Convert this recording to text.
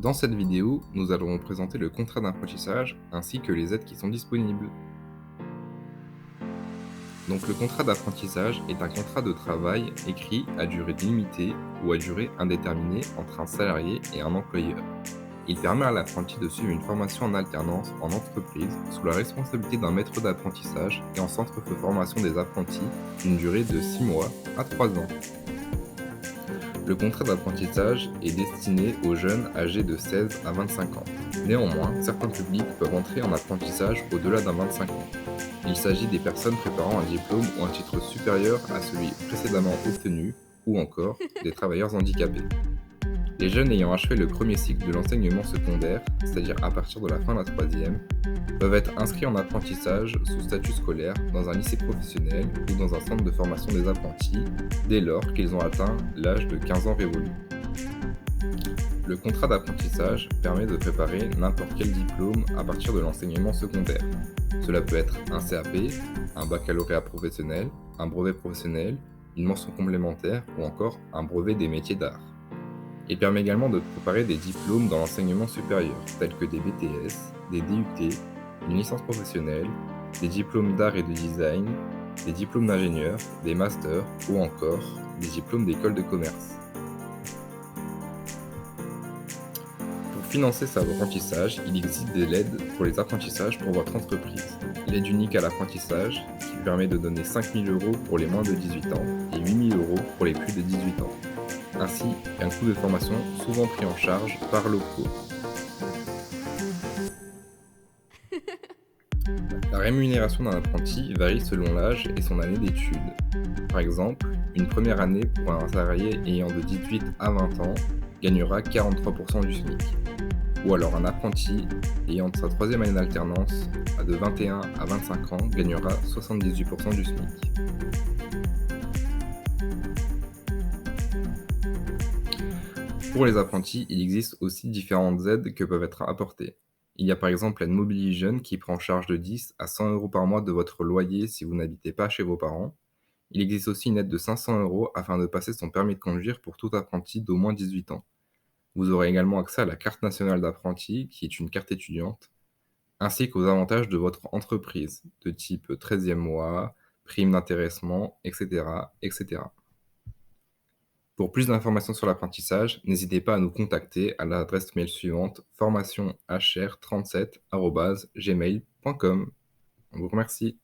Dans cette vidéo, nous allons présenter le contrat d'apprentissage ainsi que les aides qui sont disponibles. Donc le contrat d'apprentissage est un contrat de travail écrit à durée limitée ou à durée indéterminée entre un salarié et un employeur. Il permet à l'apprenti de suivre une formation en alternance en entreprise sous la responsabilité d'un maître d'apprentissage et en centre de formation des apprentis d'une durée de 6 mois à 3 ans. Le contrat d'apprentissage est destiné aux jeunes âgés de 16 à 25 ans. Néanmoins, certains publics peuvent entrer en apprentissage au-delà d'un 25 ans. Il s'agit des personnes préparant un diplôme ou un titre supérieur à celui précédemment obtenu, ou encore des travailleurs handicapés. Les jeunes ayant achevé le premier cycle de l'enseignement secondaire, c'est-à-dire à partir de la fin de la troisième, peuvent être inscrits en apprentissage sous statut scolaire dans un lycée professionnel ou dans un centre de formation des apprentis dès lors qu'ils ont atteint l'âge de 15 ans révolu. Le contrat d'apprentissage permet de préparer n'importe quel diplôme à partir de l'enseignement secondaire. Cela peut être un CAP, un baccalauréat professionnel, un brevet professionnel, une mention complémentaire ou encore un brevet des métiers d'art. Il permet également de préparer des diplômes dans l'enseignement supérieur, tels que des BTS, des DUT, une licence professionnelle, des diplômes d'art et de design, des diplômes d'ingénieur, des masters ou encore des diplômes d'école de commerce. Pour financer cet apprentissage, il existe de l'aide pour les apprentissages pour votre entreprise. L'aide unique à l'apprentissage, qui permet de donner 5 000 € pour les moins de 18 ans et 8 000 € pour les plus de 18 ans, ainsi qu'un coût de formation souvent pris en charge par l'OPCO. La rémunération d'un apprenti varie selon l'âge et son année d'études. Par exemple, une première année pour un salarié ayant de 18 à 20 ans gagnera 43% du SMIC. Ou alors un apprenti ayant sa troisième année d'alternance de 21 à 25 ans gagnera 78% du SMIC. Pour les apprentis, il existe aussi différentes aides que peuvent être apportées. Il y a par exemple l'aide Mobility Jeune qui prend en charge de 10 à 100 € par mois de votre loyer si vous n'habitez pas chez vos parents. Il existe aussi une aide de 500 € afin de passer son permis de conduire pour tout apprenti d'au moins 18 ans. Vous aurez également accès à la carte nationale d'apprenti, qui est une carte étudiante, ainsi qu'aux avantages de votre entreprise, de type 13e mois, prime d'intéressement, etc., etc. Pour plus d'informations sur l'apprentissage, n'hésitez pas à nous contacter à l'adresse mail suivante formation@hr37@gmail.com. On vous remercie.